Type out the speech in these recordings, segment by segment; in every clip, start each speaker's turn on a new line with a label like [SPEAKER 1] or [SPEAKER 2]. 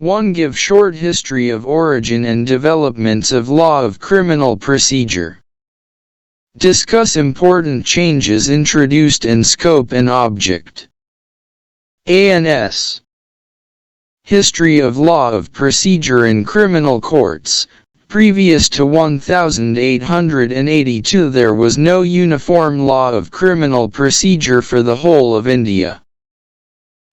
[SPEAKER 1] 1. Give short history of origin and developments of law of criminal procedure. Discuss important changes introduced in scope and object. ANS. History of law of procedure in criminal courts. Previous to 1882 there was no uniform law of criminal procedure for the whole of India.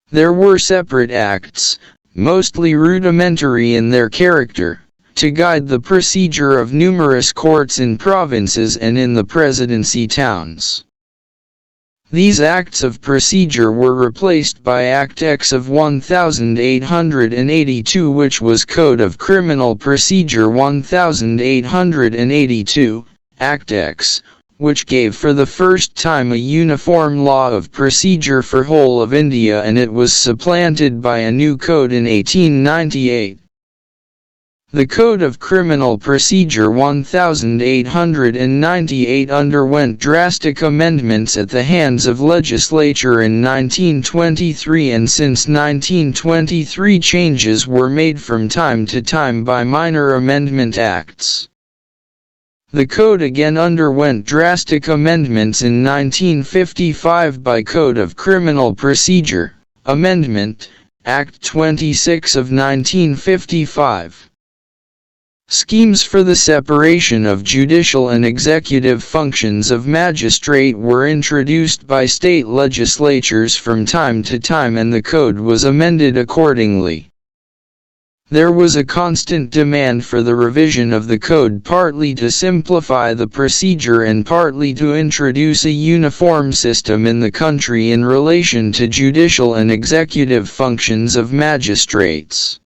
[SPEAKER 1] There were separate acts, mostly rudimentary in their character, to guide the procedure of numerous courts in provinces and in the Presidency-towns. These acts of procedure were replaced by Act X of 1882, which was Code of Criminal Procedure 1882, Act X, which gave for the first time a uniform law of procedure for whole of India, and it was supplanted by a new code in 1898. The Code of Criminal Procedure 1898 underwent drastic amendments at the hands of legislature in 1923, and since 1923 changes were made from time to time by minor amendment acts. The code again underwent drastic amendments in 1955 by Code of Criminal Procedure, Amendment, Act 26 of 1955. Schemes for the separation of judicial and executive functions of magistrate were introduced by state legislatures from time to time, and the code was amended accordingly. There was a constant demand for the revision of the code, partly to simplify the procedure and partly to introduce a uniform system in the country in relation to judicial and executive functions of magistrates.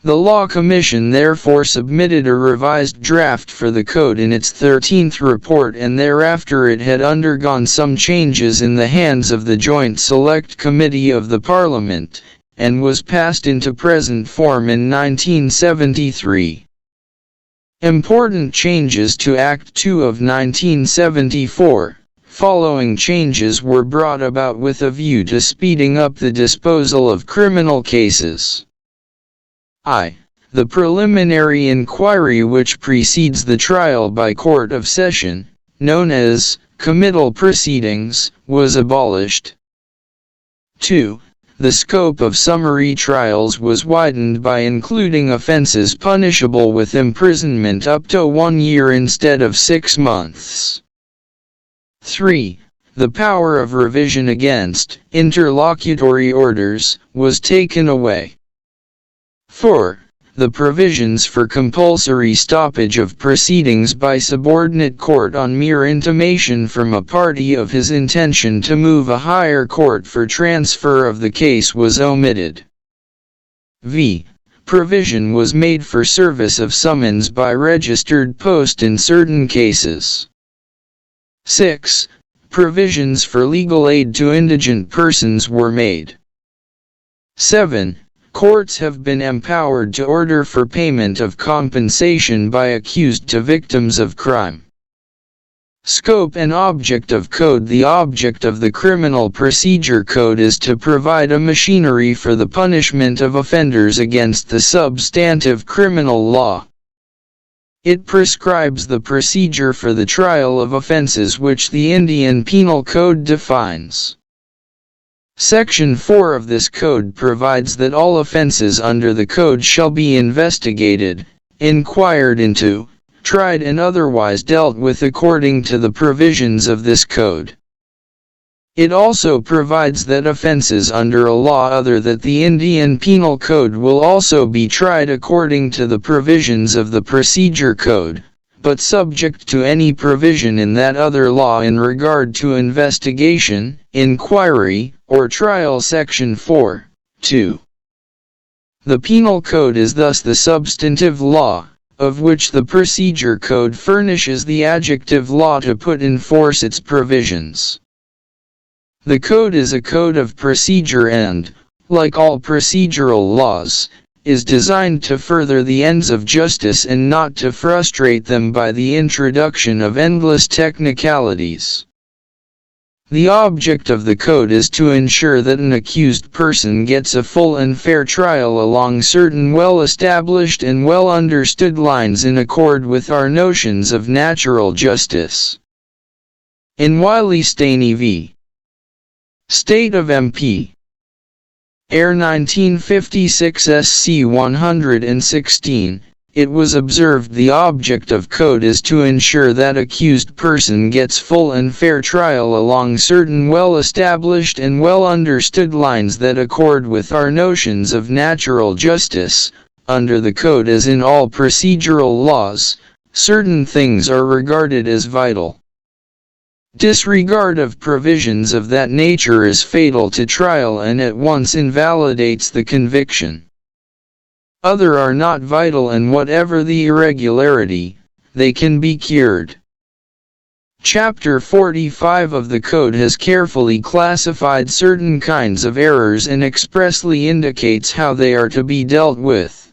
[SPEAKER 1] The Law Commission therefore submitted a revised draft for the code in its 13th report, and thereafter it had undergone some changes in the hands of the Joint Select Committee of the Parliament, and was passed into present form in 1973. Important changes to Act 2 of 1974. Following changes were brought about with a view to speeding up the disposal of criminal cases. The preliminary inquiry which precedes the trial by Court of Session, known as committal proceedings, was abolished. 2. The scope of summary trials was widened by including offenses punishable with imprisonment up to 1 year instead of 6 months. 3. The power of revision against interlocutory orders was taken away. 4. The provisions for compulsory stoppage of proceedings by subordinate court on mere intimation from a party of his intention to move a higher court for transfer of the case was omitted. V. Provision was made for service of summons by registered post in certain cases. 6. Provisions for legal aid to indigent persons were made. 7. Courts have been empowered to order for payment of compensation by accused to victims of crime. Scope and object of code. The object of the Criminal Procedure Code is to provide a machinery for the punishment of offenders against the substantive criminal law. It prescribes the procedure for the trial of offenses which the Indian Penal Code defines. Section 4 of this code provides that all offenses under the code shall be investigated, inquired into, tried and otherwise dealt with according to the provisions of this code. It also provides that offenses under a law other than the Indian Penal Code will also be tried according to the provisions of the Procedure Code, but subject to any provision in that other law in regard to investigation, inquiry, or trial. Section 4, 2. The Penal Code is thus the substantive law, of which the Procedure Code furnishes the adjective law to put in force its provisions. The Code is a code of procedure and, like all procedural laws, is designed to further the ends of justice and not to frustrate them by the introduction of endless technicalities. The object of the code is to ensure that an accused person gets a full and fair trial along certain well-established and well-understood lines in accord with our notions of natural justice. In Wilie Staney v. State of MP. Air 1956 SC 116, it was observed the object of code is to ensure that accused person gets full and fair trial along certain well-established and well-understood lines that accord with our notions of natural justice. Under the code, as in all procedural laws, certain things are regarded as vital. Disregard of provisions of that nature is fatal to trial and at once invalidates the conviction. Other are not vital, and whatever the irregularity, they can be cured. Chapter 45 of the Code has carefully classified certain kinds of errors and expressly indicates how they are to be dealt with.